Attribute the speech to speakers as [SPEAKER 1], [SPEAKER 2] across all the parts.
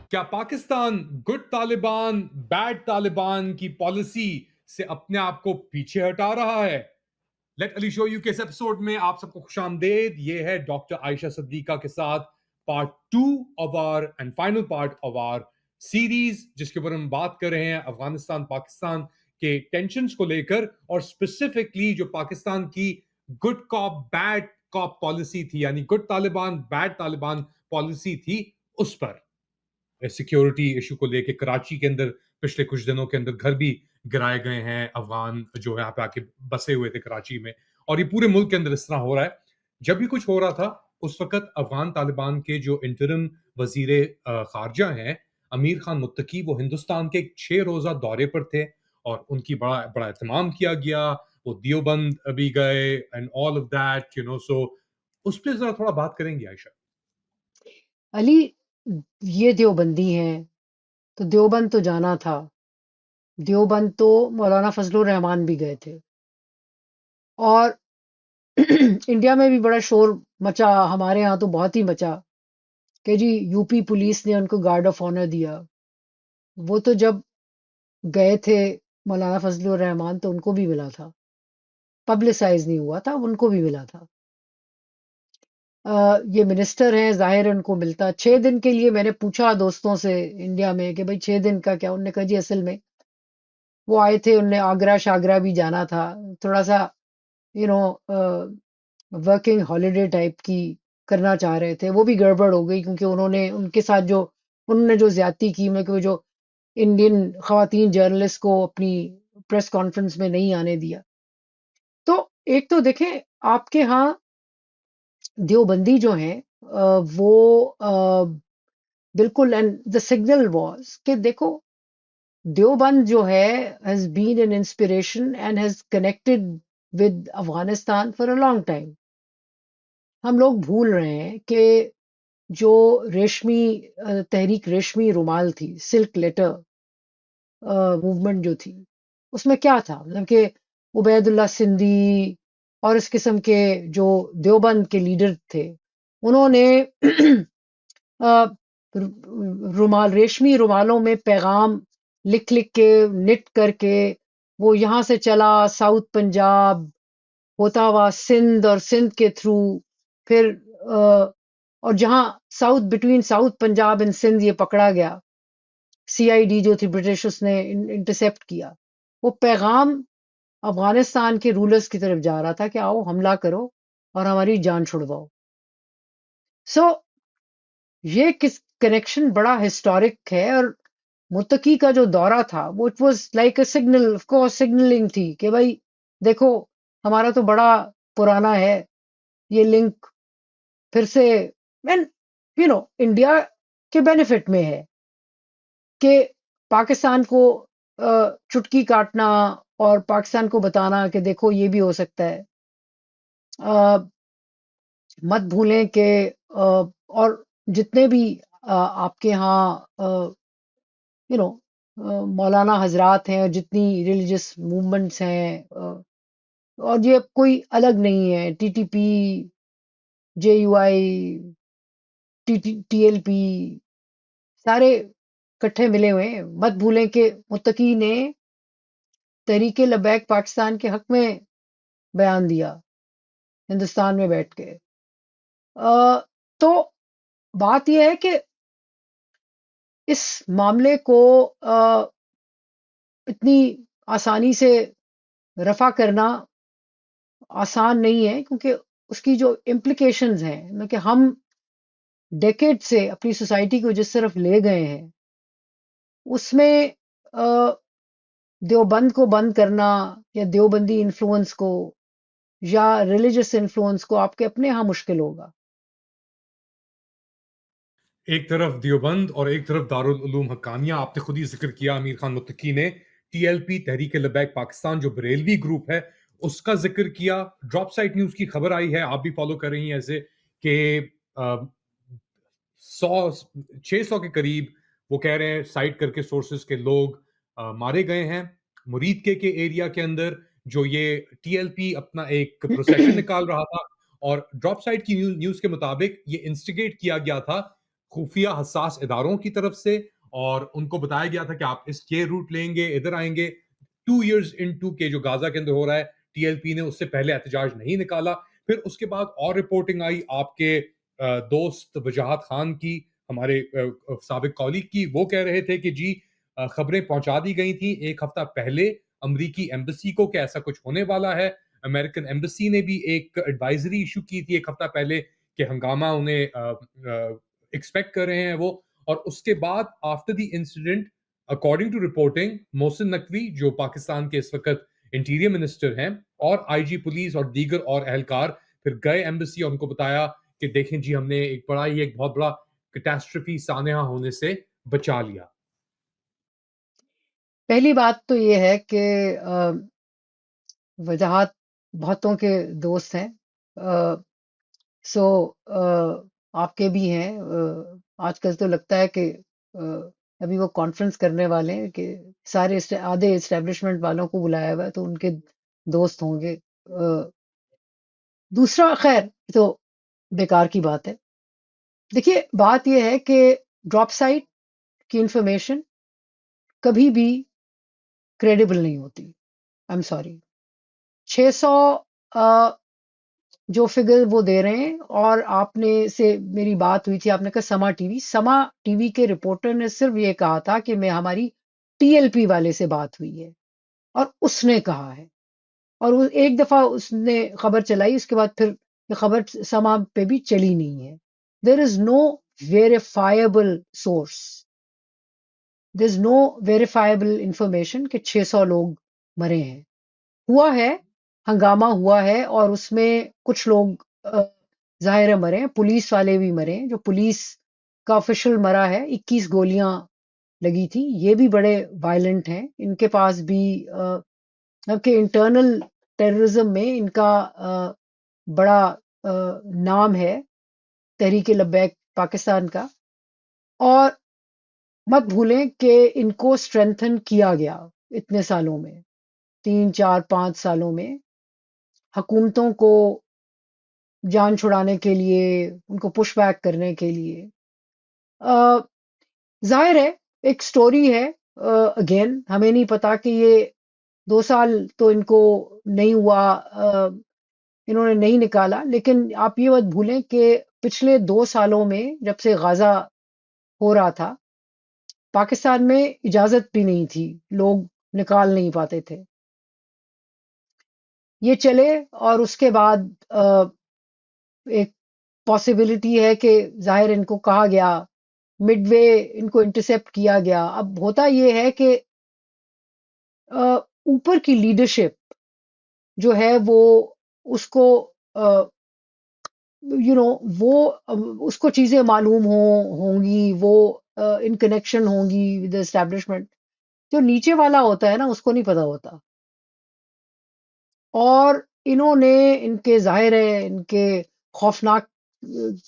[SPEAKER 1] کیا Pakistan good Taliban bad Taliban کی policy سے اپنے آپ کو پیچھے ہٹا رہا ہے؟ لیٹ علی شو یو کے اس ایپیسوڈ میں آپ سب کو خوش آمدید. یہ ہے ڈاکٹر عائشہ صدیقہ کے ساتھ part 2 of R and final part of R series, جس کے اوپر ہم بات کر رہے ہیں افغانستان پاکستان کے ٹینشنز کو لے کر، اور اسپیسیفکلی جو پاکستان کی good cop bad cop policy تھی، یعنی good Taliban bad Taliban policy تھی، اس پر. سیکیورٹی ایشو کو لے کے کراچی کے اندر پچھلے کچھ دنوں کے اندر گھر بھی گرائے گئے ہیں افغان جو یہاں پہ آ کے بسے ہوئے تھے کراچی میں، اور یہ پورے ملک کے اندر اس طرح ہو رہا ہے. جب بھی کچھ ہو رہا تھا اس وقت افغان طالبان کے جو انٹرم وزیر خارجہ ہیں امیر خان متقی، وہ ہندوستان کے ایک 6 روزہ دورے پر تھے اور ان کی بڑا بڑا اہتمام کیا گیا. وہ دیوبند بھی گئے and all of that so اس پہ ذرا تھوڑا بات کریں گے عائشہ.
[SPEAKER 2] علی، یہ دیوبندی ہیں تو دیوبند تو جانا تھا. دیوبند تو مولانا فضل الرحمان بھی گئے تھے، اور انڈیا میں بھی بڑا شور مچا، ہمارے ہاں تو بہت ہی مچا کہ جی یو پی پولیس نے ان کو گارڈ آف آنر دیا. وہ تو جب گئے تھے مولانا فضل الرحمان تو ان کو بھی ملا تھا، پبلسائز نہیں ہوا تھا، ان کو بھی ملا تھا. یہ منسٹر ہیں، ظاہر ان کو ملتا. 6 دن کے لیے میں نے پوچھا دوستوں سے انڈیا میں کہ بھائی 6 دن کا کیا؟ انہوں نے کہا جی اصل میں وہ آئے تھے، انہوں نے آگرہ شاگرہ بھی جانا تھا، تھوڑا سا ورکنگ ہالیڈے ٹائپ کی کرنا چاہ رہے تھے. وہ بھی گڑبڑ ہو گئی کیونکہ انہوں نے ان کے ساتھ انہوں نے جو زیادتی کی، میں کہ وہ جو انڈین خواتین جرنلسٹ کو اپنی پریس کانفرنس میں نہیں آنے دیا. تو ایک تو دیکھیں آپ کے ہاں دیوبندی جو ہیں وہ بالکل، اینڈ دا سگنل واز کہ دیکھو دیوبند جو ہے has been an inspiration and has connected with Afghanistan for a long time. ہم لوگ بھول رہے ہیں کہ جو ریشمی تحریک ریشمی رومال تھی، سلک لیٹر موومنٹ جو تھی، اس میں کیا تھا؟ مطلب کہ عبید اللہ سندھی اور اس قسم کے جو دیوبند کے لیڈر تھے، انہوں نے رومال، ریشمی رومالوں میں پیغام لکھ لکھ کے نٹ کر کے وہ یہاں سے چلا ساؤتھ پنجاب ہوتا ہوا سندھ، اور سندھ کے تھرو پھر اور جہاں south between south Punjab and Sindh یہ پکڑا گیا، سی آئی ڈی جو تھی برٹش اس نے انٹرسیپٹ کیا. وہ پیغام افغانستان کے رولرز کی طرف جا رہا تھا کہ آؤ حملہ کرو اور ہماری جان چھڑواؤ. سو یہ کس کنیکشن بڑا ہسٹورک ہے. اور متقی کا جو دورہ تھا وہ it was like a signal, of course signalling تھی کہ بھائی دیکھو ہمارا تو بڑا پرانا ہے یہ لنک، پھر سے انڈیا کے بینیفٹ میں ہے کہ پاکستان کو چٹکی کاٹنا اور پاکستان کو بتانا کہ دیکھو یہ بھی ہو سکتا ہے. مت بھولیں کہ اور جتنے بھی آپ کے ہاں مولانا حضرات ہیں، جتنی ریلیجس موومنٹس ہیں، اور یہ کوئی الگ نہیں ہے، T T P, J you I, T L پی، سارے کٹھے ملے ہوئے ہیں. مت بھولیں کہ متقی نے تحریک لبیک پاکستان کے حق میں بیان دیا ہندوستان میں بیٹھ کے. تو بات یہ ہے کہ اس معاملے کو اتنی آسانی سے رفع کرنا آسان نہیں ہے، کیونکہ اس کی جو امپلیکیشنز ہیں کہ ہم ڈیکیڈ سے اپنی سوسائٹی کو جس طرف لے گئے ہیں، اس میں دیوبند کو بند کرنا یا دیوبندی انفلوئنس کو یا ریلیجس انفلوئنس کو آپ کے اپنے ہاں مشکل ہوگا.
[SPEAKER 1] ایک طرف دیوبند اور ایک طرف دارالعلوم حقانیہ. آپ نے خود ہی ذکر کیا امیر خان متقی نے ٹی ایل پی تحریک لبیک پاکستان جو بریلوی گروپ ہے اس کا ذکر کیا. ڈراپ سائٹ نیوز کی خبر آئی ہے، آپ بھی فالو کر رہی ہیں ایسے، کہ 600 کے قریب وہ کہہ رہے ہیں سائٹ کر کے سورسز کے لوگ مارے گئے ہیں مرید کے ایریا کے اندر، جو یہ ٹی ایل پی اپنا ایک پروسیشن نکال رہا تھا. اور ڈراپ سائٹ کی نیوز کے مطابق یہ انسٹیگیٹ کیا گیا تھا خفیہ حساس اداروں کی طرف سے، اور ان کو بتایا گیا تھا کہ آپ یہ روٹ لیں گے، ادھر آئیں گے. 2 years into کہ جو غازہ کے اندر ہو رہا ہے، ٹی ایل پی نے اس سے پہلے احتجاج نہیں نکالا. پھر اس کے بعد اور رپورٹنگ آئی آپ کے دوست وجاہت خان کی، ہمارے سابق کالیگ کی. وہ کہہ رہے تھے کہ جی خبریں پہنچا دی گئی تھیں ایک ہفتہ پہلے امریکی ایمبسی کو کہ ایسا کچھ ہونے والا ہے. امریکن ایمبسی نے بھی ایک ایڈوائزری ایشو کی تھی ایک ہفتہ پہلے کہ ہنگامہ انہیں ایکسپیکٹ کر رہے ہیں وہ. اور اس کے بعد after the incident, according to reporting, Mohsin Naqvi جو پاکستان کے اس وقت انٹیریئر منسٹر ہیں، اور آئی جی پولیس اور دیگر اور اہلکار پھر گئے ایمبسی اور ان کو بتایا کہ دیکھیں جی ہم نے ایک بہت بڑا کیٹاسٹرفی سانحہ ہونے سے بچا لیا.
[SPEAKER 2] پہلی بات تو یہ ہے کہ وجاہت بہتوں کے دوست ہیں، سو آپ کے بھی ہیں. آج کل تو لگتا ہے کہ ابھی وہ کانفرنس کرنے والے ہیں کہ سارے آدھے اسٹیبلشمنٹ والوں کو بلایا ہوا ہے تو ان کے دوست ہوں گے. دوسرا خیر تو بیکار کی بات ہے. دیکھیے بات یہ ہے کہ ڈراپ سائٹ کی انفارمیشن کبھی بھی کریڈیبل نہیں ہوتی. I am sorry. 600 جو فگر وہ دے رہے ہیں، اور آپ نے سے میری بات ہوئی تھی، آپ نے کہا سما ٹی وی کے رپورٹر نے صرف یہ کہا تھا کہ میں ہماری ٹی ایل پی والے سے بات ہوئی ہے اور اس نے کہا ہے، اور وہ ایک دفعہ اس نے خبر چلائی، اس کے بعد پھر یہ خبر سما پہ بھی چلی نہیں ہے. دیر از نو ویریفائبل سورس، دیر از نو ویریفائبل انفارمیشن کہ 600 لوگ مرے ہیں. ہوا ہے، ہنگامہ ہوا ہے، اور اس میں کچھ لوگ ظاہر ہے مرے ہیں، پولیس والے بھی مرے ہیں. جو پولیس کا آفیشل مرا ہے، 21 گولیاں لگی تھی. یہ بھی بڑے وائلنٹ ہیں، ان کے پاس بھی کہ انٹرنل ٹیررزم میں ان کا بڑا نام ہے، تحریک لبیک پاکستان کا. اور مت بھولیں کہ ان کو اسٹرینتھن کیا گیا اتنے سالوں میں، 3 4 5 سالوں میں، حکومتوں کو جان چھڑانے کے لیے، ان کو پش بیک کرنے کے لیے. ظاہر ہے ایک سٹوری ہے. اگین ہمیں نہیں پتا کہ یہ 2 سال تو ان کو نہیں ہوا، انہوں نے نہیں نکالا، لیکن آپ یہ مت بھولیں کہ پچھلے 2 سالوں میں جب سے غزہ ہو رہا تھا، پاکستان میں اجازت بھی نہیں تھی، لوگ نکال نہیں پاتے تھے. یہ چلے، اور اس کے بعد ایک پاسبلٹی ہے کہ ظاہر ان کو کہا گیا، مڈ وے ان کو انٹرسیپٹ کیا گیا. اب ہوتا یہ ہے کہ اوپر کی لیڈرشپ جو ہے وہ اس کو وہ اس کو چیزیں معلوم ہوں گی، وہ ان کنیکشن ہوں گی ود اسٹیبلشمنٹ. جو نیچے والا ہوتا ہے نا، اس کو نہیں پتا ہوتا. اور انہوں نے ان کے ظاہر ہے ان کے خوفناک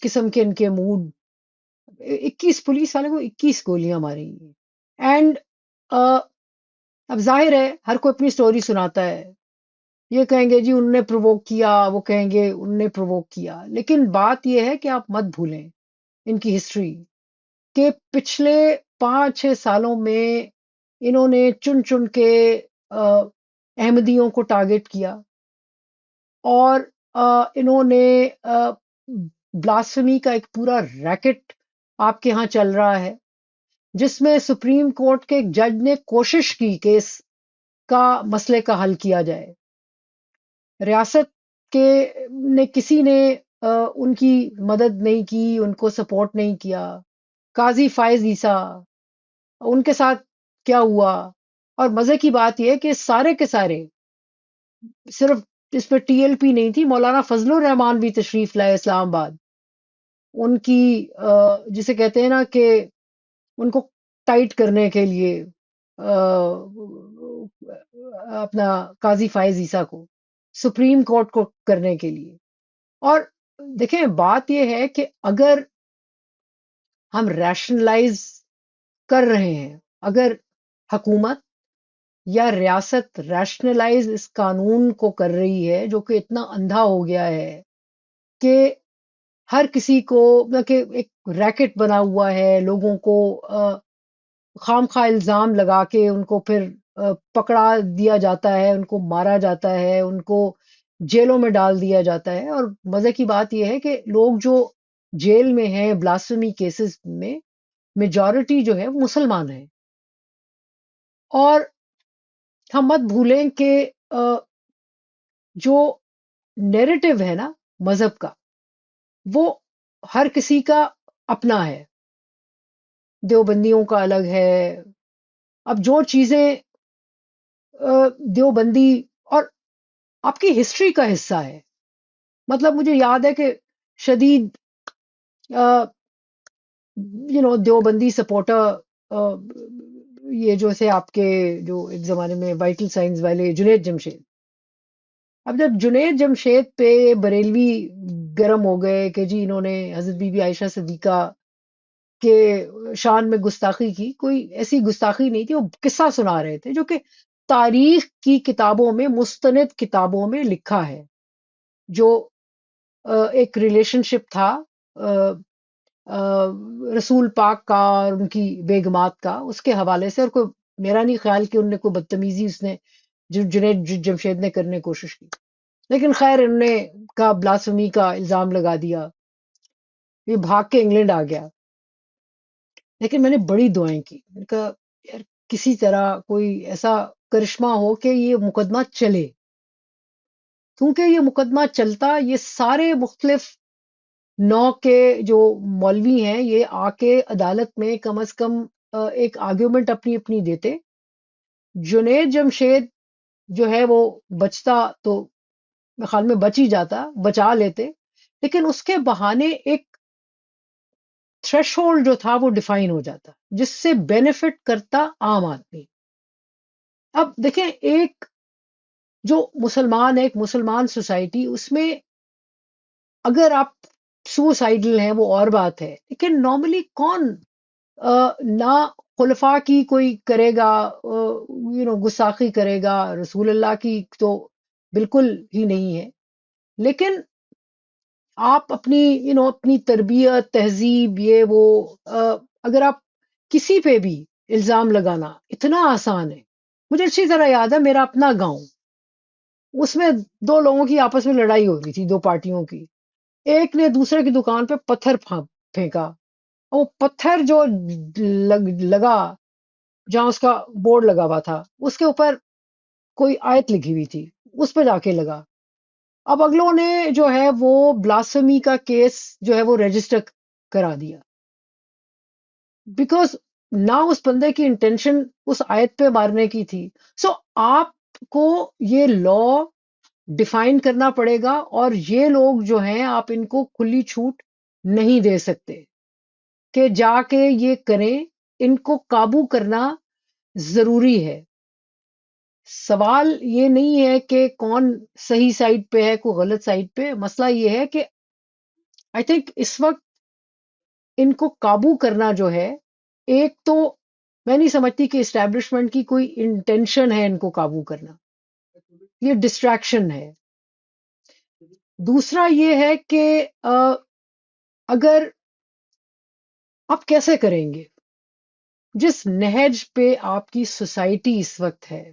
[SPEAKER 2] قسم کے ان کے موڈ، 21 پولیس والے کو 21 گولیاں ماری. اینڈ اب ظاہر ہے ہر کوئی اپنی سٹوری سناتا ہے. یہ کہیں گے جی انہوں نے پرووک کیا، وہ کہیں گے انہوں نے پرووک کیا. لیکن بات یہ ہے کہ آپ مت بھولیں ان کی ہسٹری، کہ پچھلے 5 6 سالوں میں انہوں نے چن چن کے احمدیوں کو ٹارگٹ کیا، اور انہوں نے بلاسفمی کا ایک پورا ریکٹ آپ کے ہاں چل رہا ہے، جس میں سپریم کورٹ کے ایک جج نے کوشش کی کہ اس کا مسئلے کا حل کیا جائے. ریاست کے نے کسی نے ان کی مدد نہیں کی، ان کو سپورٹ نہیں کیا. قاضی فائز عیسیٰ، ان کے ساتھ کیا ہوا؟ اور مزے کی بات یہ ہے کہ سارے کے سارے، صرف اس پہ ٹی ایل پی نہیں تھی، مولانا فضل الرحمان بھی تشریف لائے اسلام آباد. ان کی جسے کہتے ہیں نا کہ ان کو ٹائٹ کرنے کے لیے، اپنا قاضی فائز عیسیٰ کو سپریم کورٹ کو کرنے کے لیے. اور دیکھیں بات یہ ہے کہ اگر ہم ریشنلائز کر رہے ہیں، اگر حکومت یا ریاست ریشنلائز اس قانون کو کر رہی ہے جو کہ اتنا اندھا ہو گیا ہے کہ ہر کسی کو مطلب کہ ایک ریکٹ بنا ہوا ہے، لوگوں کو خام خواہ الزام لگا کے ان کو پھر پکڑا دیا جاتا ہے، ان کو مارا جاتا ہے، ان کو جیلوں میں ڈال دیا جاتا ہے. اور مزے کی بات یہ ہے کہ لوگ جو جیل میں ہیں بلاسفیمی کیسز میں، میجورٹی جو ہے وہ مسلمان ہیں. اور ہم مت بھولیں کہ جو نیریٹو ہے نا مذہب کا، وہ ہر کسی کا اپنا ہے. دیوبندیوں کا الگ ہے. اب جو چیزیں دیوبندی اور آپ کی ہسٹری کا حصہ ہے، مطلب مجھے یاد ہے کہ شدید دیوبندی سپورٹر یہ جو سے آپ کے جو ایک زمانے میں وائٹل سائنس والے جنید جمشید، اب جب جنید جمشید پہ بریلوی گرم ہو گئے کہ جی انہوں نے حضرت بی بی عائشہ صدیقہ کے شان میں گستاخی کی، کوئی ایسی گستاخی نہیں تھی، وہ قصہ سنا رہے تھے جو کہ تاریخ کی کتابوں میں، مستند کتابوں میں لکھا ہے، جو ایک ریلیشن شپ تھا رسول پاک کا اور ان کی بیگمات کا، اس کے حوالے سے. اور کوئی میرا نہیں خیال کہ ان نے کوئی بدتمیزی اس نے جنید جمشید نے کرنے کی کوشش کی، لیکن خیر انہوں نے کا بلاسفمی کا الزام لگا دیا، یہ بھاگ کے انگلینڈ آ گیا. لیکن میں نے بڑی دعائیں کی، میں نے کہا یار کسی طرح کوئی ایسا کرشمہ ہو کہ یہ مقدمہ چلے، کیونکہ یہ مقدمہ چلتا، یہ سارے مختلف نو کے جو مولوی ہیں یہ آ کے عدالت میں کم از کم ایک آرگیومنٹ اپنی اپنی دیتے. جنید جمشید جو ہے وہ بچتا تو میرے خیال میں بچ ہی جاتا، بچا لیتے، لیکن اس کے بہانے ایک تھریش ہولڈ جو تھا وہ ڈیفائن ہو جاتا جس سے بینیفٹ کرتا عام آدمی. اب دیکھیں ایک جو مسلمان ہے، ایک مسلمان سوسائٹی، اس میں اگر آپ سوسائڈل ہیں وہ اور بات ہے، لیکن نارملی کون نہ خلفاء کی کوئی کرے گا گستاخی کرے گا، رسول اللہ کی تو بالکل ہی نہیں ہے. لیکن آپ اپنی اپنی تربیت، تہذیب، یہ وہ اگر آپ کسی پہ بھی الزام لگانا اتنا آسان ہے. مجھے اچھی طرح یاد ہے میرا اپنا گاؤں، اس میں دو لوگوں کی آپس میں لڑائی ہو رہی تھی، دو پارٹیوں کی. ایک نے دوسرے کی دکان پہ پتھر پھینکا، وہ پتھر جو لگا جہاں اس کا بورڈ لگا ہوا تھا اس کے اوپر کوئی آیت لکھی ہوئی تھی، اس پہ جا کے لگا. اب اگلوں نے جو ہے وہ بلاسفمی کا کیس جو ہے وہ رجسٹر کرا دیا، بیکاز نہ اس بندے کی انٹینشن اس آیت پہ مارنے کی تھی. سو آپ کو یہ لا ڈیفائن کرنا پڑے گا، اور یہ لوگ جو ہیں آپ ان کو کھلی چھوٹ نہیں دے سکتے کہ جا کے یہ کریں. ان کو قابو کرنا ضروری ہے. سوال یہ نہیں ہے کہ کون صحیح سائڈ پہ ہے کوئی غلط سائڈ پہ، مسئلہ یہ ہے کہ آئی تھنک اس وقت ان کو قابو کرنا جو ہے، ایک تو میں نہیں سمجھتی کہ اسٹیبلشمنٹ کی کوئی انٹینشن ہے ان کو قابو کرنا، یہ ڈسٹریکشن ہے. دوسرا یہ ہے کہ اگر آپ کیسے کریں گے، جس نہج پہ آپ کی سوسائٹی اس وقت ہے،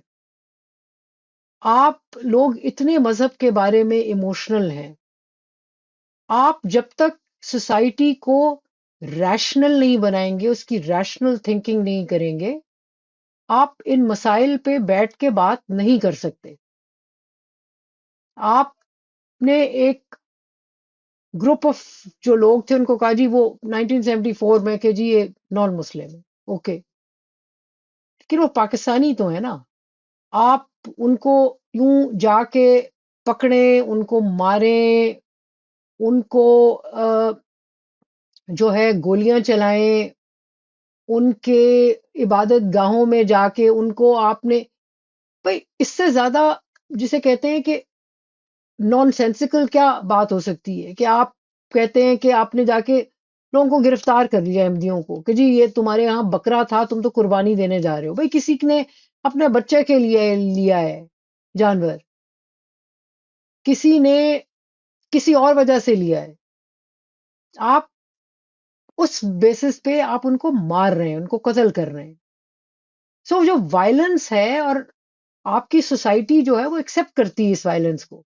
[SPEAKER 2] آپ لوگ اتنے مذہب کے بارے میں ایموشنل ہیں، آپ جب تک سوسائٹی کو ریشنل نہیں بنائیں گے، اس کی ریشنل تھنکنگ نہیں کریں گے، آپ ان مسائل پہ بیٹھ کے بات نہیں کر سکتے. آپ نے ایک گروپ آف جو لوگ تھے ان کو کہا جی وہ 1974 میں کہ جی یہ نان مسلم ہے، اوکے، لیکن وہ پاکستانی تو ہے نا. آپ ان کو یوں جا کے پکڑیں، ان کو ماریں، ان کو جو ہے گولیاں چلائیں، ان کے عبادت گاہوں میں جا کے ان کو آپ نے، بھائی اس سے زیادہ جسے کہتے ہیں کہ نان سینسیکل کیا بات ہو سکتی ہے کہ آپ کہتے ہیں کہ آپ نے جا کے لوگوں کو گرفتار کر لیا، احمدیوں کو، کہ جی یہ تمہارے یہاں بکرا تھا، تم تو قربانی دینے جا رہے ہو. بھائی کسی نے اپنے بچے کے لیے لیا ہے جانور، کسی نے کسی اور وجہ سے لیا ہے، آپ اس بیسس پہ آپ ان کو مار رہے ہیں، ان کو قتل کر رہے ہیں. سو جو وائلنس ہے، اور آپ کی سوسائٹی جو ہے وہ ایکسپٹ کرتی ہے اس وائلنس کو.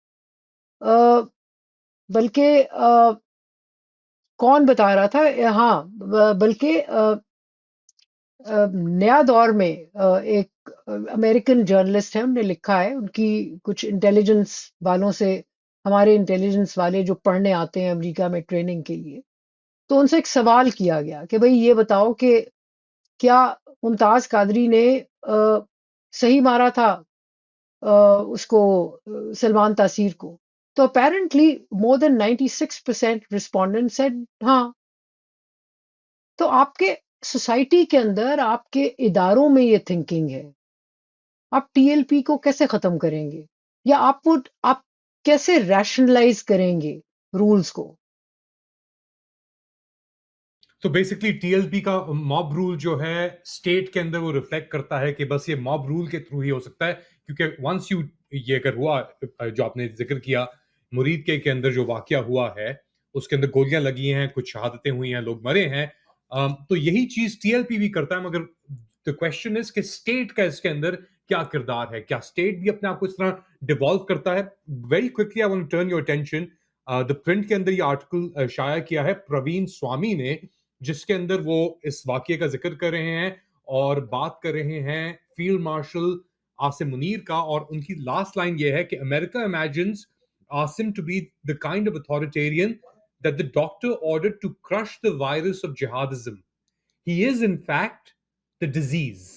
[SPEAKER 2] بلکہ کون بتا رہا تھا، ہاں، بلکہ نیا دور میں ایک امریکن جرنلسٹ ہے، انہوں نے لکھا ہے، ان کی کچھ انٹیلیجنس والوں سے، ہمارے انٹیلیجنس والے جو پڑھنے آتے ہیں امریکہ میں ٹریننگ کے لیے، تو ان سے ایک سوال کیا گیا کہ بھئی یہ بتاؤ کہ کیا ممتاز قادری نے صحیح مارا تھا اس کو، سلمان تاثیر کو؟ تو اپیرنٹلی مور دین 96% ریسپونڈنٹ سیڈ ہاں. تو آپ کے سوسائٹی کے اندر، آپ کے اداروں میں یہ تھنکنگ ہے، آپ ٹی ایل پی کو کیسے ختم کریں گے؟ یا آپ کیسے ریشنلائز کریں گے رولز کو؟
[SPEAKER 1] تو بیسکلی ٹی ایل پی کا موب رول جو ہے اسٹیٹ کے اندر وہ ریفلیکٹ کرتا ہے کہ بس یہ موب رول کے تھرو ہی ہو سکتا ہے، کیونکہ ونس یہ اگر ہوا جو آپ نے ذکر کیا مرید کے اندر جو واقعہ ہوا ہے، اس کے اندر گولیاں لگی ہیں، کچھ شہادتیں ہوئی ہیں، لوگ مرے ہیں، تو یہی چیز ٹی ایل پی بھی کرتا ہے. مگر the question is کہ اسٹیٹ کا اس کے اندر کیا کردار ہے؟ کیا اسٹیٹ بھی اپنے آپ کو اس طرح ڈیوالو کرتا ہے؟ Very quickly I want to turn your attention, the print کے اندر یہ آرٹیکل شائع کیا ہے پروین سوامی نے، جس کے اندر وہ اس واقعے کا ذکر کر رہے ہیں اور بات کر رہے ہیں فیلڈ مارشل عاصم منیر کا. اور ان کی لاسٹ لائن یہ ہے کہ امریکہ imagines Asim to be the kind of authoritarian that the doctor ordered to crush the virus of jihadism. He is in fact the disease.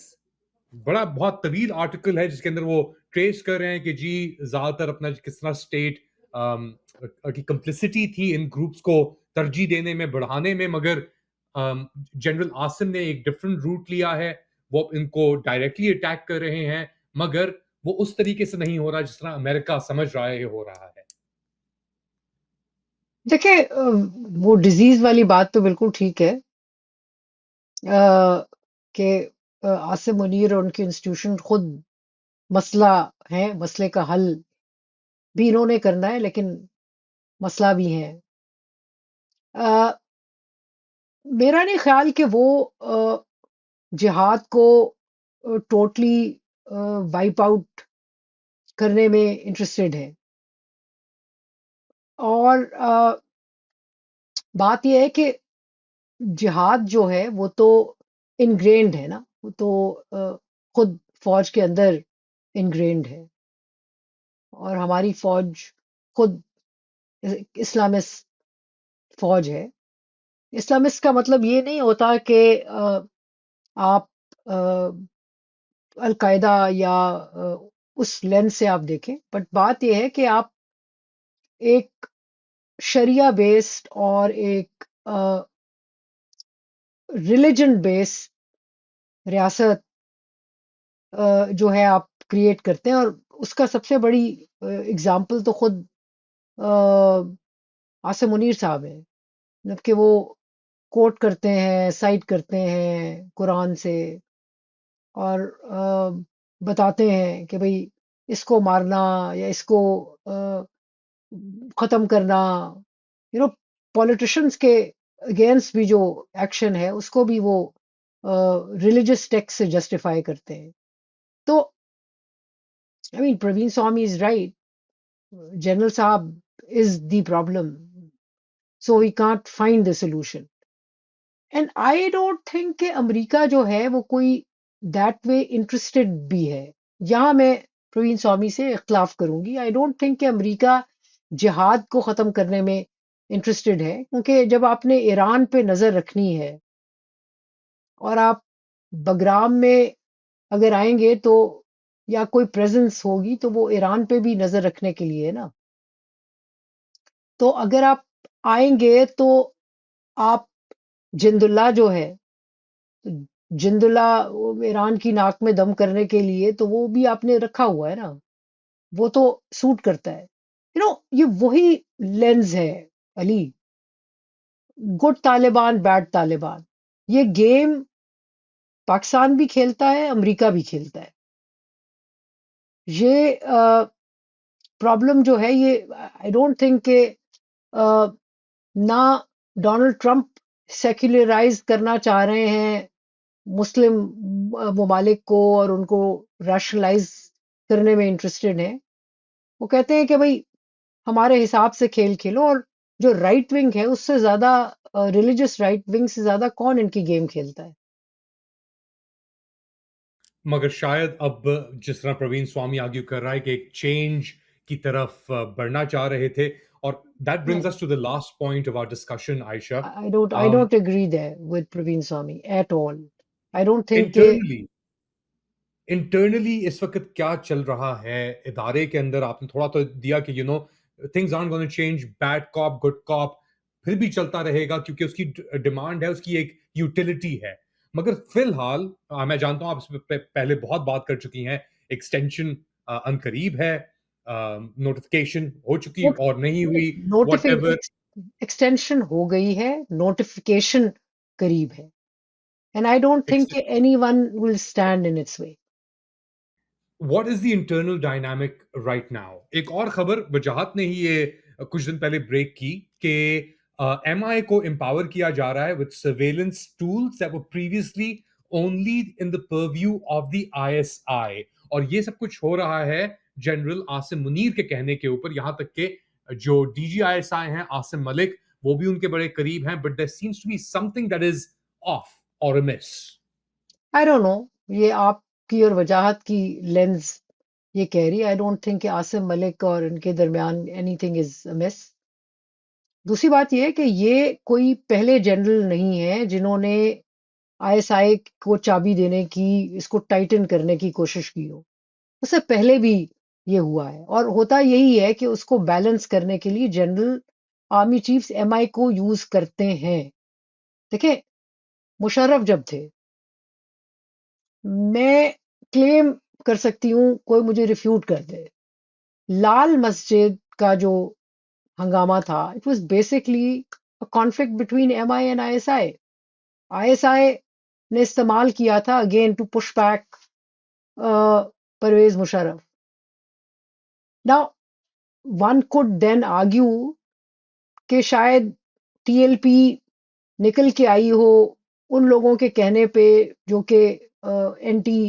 [SPEAKER 1] بڑا بہت طویل آرٹیکل ہے جس کے اندر وہ ٹریس کر رہے ہیں کہ جی زیادہ تر اپنا کس طرح اسٹیٹ کی کمپلسٹی تھی ان گروپس کو ترجیح دینے میں، بڑھانے میں، مگر جنرل عاصم نے ایک ڈفرنٹ روٹ لیا ہے، وہ ان کو ڈائریکٹلی اٹیک کر رہے ہیں، مگر وہ اس طریقے سے نہیں ہو رہا جس طرح امریکہ سمجھ رہا ہے ہو رہا ہے.
[SPEAKER 2] دیکھیں، وہ ڈیزیز والی بات تو بالکل ٹھیک ہے کہ عاصم منیر اور ان کی انسٹیٹیوشن خود مسئلہ ہیں، مسئلے کا حل بھی انہوں نے کرنا ہے، لیکن مسئلہ بھی ہے. میرا نہیں خیال کہ وہ جہاد کو ٹوٹلی وائپ آؤٹ کرنے میں انٹرسٹڈ ہے. اور بات یہ ہے کہ جہاد جو ہے وہ تو انگرینڈ ہے نا، وہ تو خود فوج کے اندر انگرینڈ ہے، اور ہماری فوج خود اسلامسٹ فوج ہے. اسلامسٹ کا مطلب یہ نہیں ہوتا کہ آپ القاعدہ یا اس لینس سے آپ دیکھیں، بٹ بات یہ ہے کہ آپ ایک شریعہ بیسڈ اور ایک ریلیجن بیسڈ ریاست جو ہے آپ کریٹ کرتے ہیں. اور اس کا سب سے بڑی اگزامپل تو خود عاصم منیر صاحب ہیں، جب کہ وہ کوٹ کرتے ہیں، سائٹ کرتے ہیں قرآن سے، اور بتاتے ہیں کہ بھئی اس کو مارنا یا اس کو ختم کرنا، پولیٹیشنز کے اگینسٹ بھی جو ایکشن ہے اس کو بھی وہ ریلیجس ٹیکسٹ سے جسٹیفائی کرتے ہیں. تو Praveen Swami is right, general صاحب is the problem, so we can't find the solution. And I don't think کہ امریکہ جو ہے وہ کوئی دیٹ وے انٹرسٹڈ بھی ہے. یہاں میں پروین سوامی سے اختلاف کروں گی. آئی ڈونٹ تھنک کہ امریکہ جہاد کو ختم کرنے میں انٹرسٹڈ ہے، کیونکہ جب آپ نے ایران پہ نظر رکھنی ہے اور آپ بگرام میں اگر آئیں گے تو یا کوئی پریزنس ہوگی تو وہ ایران پہ بھی نظر رکھنے کے لیے نا. تو اگر آپ آئیں گے تو آپ جند اللہ جو ہے، جند اللہ ایران کی ناک میں دم کرنے کے لیے تو وہ بھی آپ نے رکھا ہوا ہے نا، وہ تو سوٹ کرتا ہے. یہ وہی لینز ہے علی، گڈ طالبان بیڈ طالبان. یہ گیم پاکستان بھی کھیلتا ہے، امریکہ بھی کھیلتا ہے. یہ پرابلم جو ہے یہ آئی ڈونٹ تھنک کہ نہ ڈونلڈ ٹرمپ سیکولرائز کرنا چاہ رہے ہیں مسلم ممالک کو اور ان کو ریشنلائز کرنے میں انٹرسٹڈ ہیں. وہ کہتے ہیں کہ بھائی ہمارے حساب سے کھیل کھیلو، اور جو رائٹ ونگ ہے اس سے زیادہ ریلیجس رائٹ ونگ سے زیادہ کون ان کی گیم کھیلتا ہے.
[SPEAKER 1] مگر شاید اب جس طرح پروین سوامی آرگیو کر رہا ہے کہ ایک چینج کی طرف بڑھنا چاہ رہے تھے، اور that brings us to the last point of our discussion, Aisha.
[SPEAKER 2] I don't agree there with Praveen Swami at all. I don't think کہ
[SPEAKER 1] انٹرنلی اس وقت کیا چل رہا ہے ادارے کے اندر، آپ نے تھوڑا تو دیا کہ things aren't going to change, bad cop good cop پھر بھی چلتا رہے گا کیونکہ اس کی ڈیمانڈ ہے، اس کی ایک یوٹیلٹی ہے. مگر فی الحال میں جانتا ہوں آپ اس پہ پہلے بہت بات کر چکی ہیں، ایکسٹینشن ان قریب ہے، نوٹیفیکیشن ہو چکی اور نہیں ہوئی، واٹ ایور.
[SPEAKER 2] ایکسٹینشن ہو گئی ہے، نوٹیفیکیشن قریب ہے. اینڈ آئی ڈونٹ تھنک کہ any one will stand in its way.
[SPEAKER 1] What is the internal dynamic right now? ایک اور خبر وجاہت نے ہی یہ کچھ دن پہلے بریک کی کہ ایم آئی کو امپاور کیا جا رہا ہے with surveillance tools that were previously only in the purview of the I S آئی. اور یہ سب کچھ ہو رہا ہے جنرل عاصم منیر کے کہنے کے اوپر، یہاں تک کہ جو ڈی جی آئی ایس آئی ہیں عاصم ملک، وہ بھی ان کے بڑے قریب ہیں. But there seems to be something that is of or miss.
[SPEAKER 2] I don't know, یہ آپ کی اور وجاہت کی لینز یہ کہہ رہی. آئی ڈونٹ تھنک کہ عاصم ملک اور ان کے درمیان اینی تھنگ از مس. دوسری بات یہ ہے کہ یہ کوئی پہلے جنرل نہیں ہے جنہوں نے آئی ایس آئی کو چابی دینے کی، اس کو ٹائٹن کرنے کی کوشش کی ہو. اس سے پہلے بھی یہ ہوا ہے، اور ہوتا یہی ہے کہ اس کو بیلنس کرنے کے لیے جنرل آرمی چیفز ایم آئی کو یوز کرتے ہیں. دیکھیں، مشرف جب تھے، میں کلیم کر سکتی ہوں، کوئی مجھے ریفیوٹ کر دے، لال مسجد کا جو ہنگامہ تھا it was basically conflict between M I and I S I. I S I نے استعمال کیا تھا again to push back Pervez Musharraf. Now one could then argue کہ شاید ٹی ایل پی نکل کے آئی ہو ان لوگوں کے کہنے پہ جو کہ اینٹی،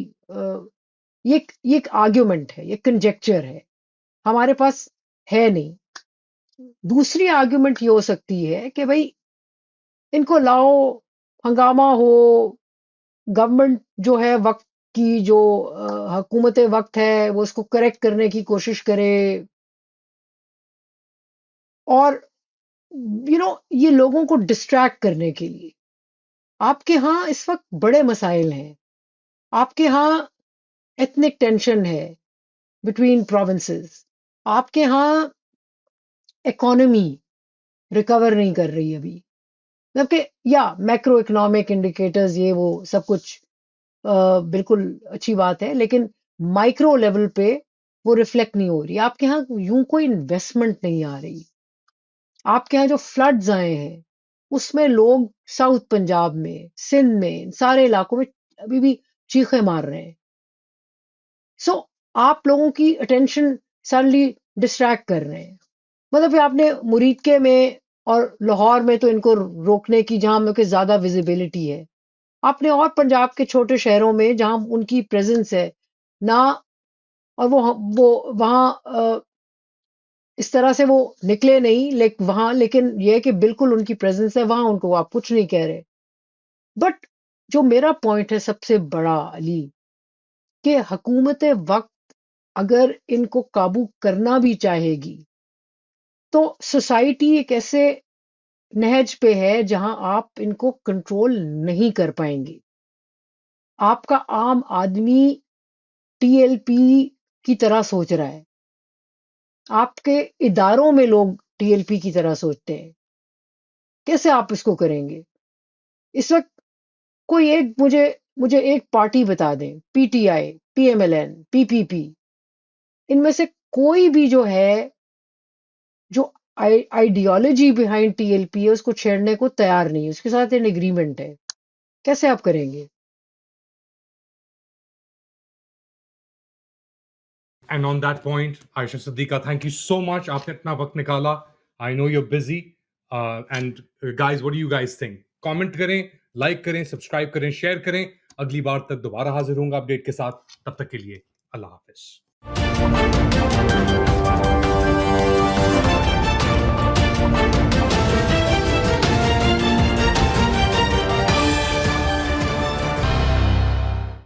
[SPEAKER 2] یہ ایک آرگیومنٹ ہے، یہ کنجیکچر ہے، ہمارے پاس ہے نہیں. دوسری آرگیومنٹ یہ ہو سکتی ہے کہ بھائی ان کو لاؤ، ہنگامہ ہو، گورنمنٹ جو ہے وقت کی، جو حکومت وقت ہے وہ اس کو کریکٹ کرنے کی کوشش کرے، اور یہ لوگوں کو ڈسٹریکٹ کرنے کے لیے. آپ کے ہاں اس وقت بڑے مسائل ہیں، آپ کے ہاں ایتھنک ٹینشن ہے بٹوین پروونسز، آپ کے ہاں اکانومی ریکور نہیں کر رہی ابھی، مطلب کہ یا میکرو اکنامک انڈیکیٹرز یہ وہ سب کچھ بالکل اچھی بات ہے، لیکن مائکرو لیول پہ وہ ریفلیکٹ نہیں ہو رہی. آپ کے ہاں یوں کوئی انویسٹمنٹ نہیں آ رہی. آپ کے ہاں جو فلڈز آئے ہیں اس میں لوگ ساؤتھ پنجاب میں، سندھ میں، سارے علاقوں میں ابھی بھی چیخیں مار رہے ہیں. سو آپ لوگوں کی اٹینشن سڈنلی ڈسٹریکٹ کر رہے ہیں. مطلب کہ آپ نے مریدکے میں اور لاہور میں تو ان کو روکنے کی، جہاں ہم لوگ کے زیادہ ویزیبلٹی ہے، آپ نے اور پنجاب کے چھوٹے شہروں میں جہاں ان کی پریزنس ہے نہ، اور وہ وہاں اس طرح سے وہ نکلے نہیں وہاں، لیکن یہ کہ بالکل ان کی پریزنس ہے وہاں، ان کو آپ کچھ نہیں کہہ رہے. بٹ جو میرا پوائنٹ ہے سب سے بڑا علی، کہ حکومت وقت اگر ان کو قابو کرنا بھی چاہے گی تو سوسائٹی ایک ایسے نہج پہ ہے جہاں آپ ان کو کنٹرول نہیں کر پائیں گے. آپ کا عام آدمی ٹی ایل پی کی طرح سوچ رہا ہے، آپ کے اداروں میں لوگ ٹی ایل پی کی طرح سوچتے ہیں. کیسے آپ اس کو کریں گے؟ اس وقت کوئی ایک مجھے ایک پارٹی بتا دیں، P T I, P M L N, P P P, ان میں سے کوئی بھی جو ہے، جو ideology behind T L P ہے اس کو چھیڑنے کو تیار نہیں، اس کے ساتھ ان اگریمنٹ ہے. کیسے آپ کریں گے؟
[SPEAKER 1] And on that point, Aisha Siddiqa, thank you so much. آپ نے اپنا وقت نکالا. I know you're busy. And guys, what do you guys think? Comment کریں, like کریں, subscribe کریں, share کریں. اگلی بار تک دوبارہ حاضر ہوں گا اپڈیٹ کے ساتھ. تب تک کے لیے اللہ حافظ.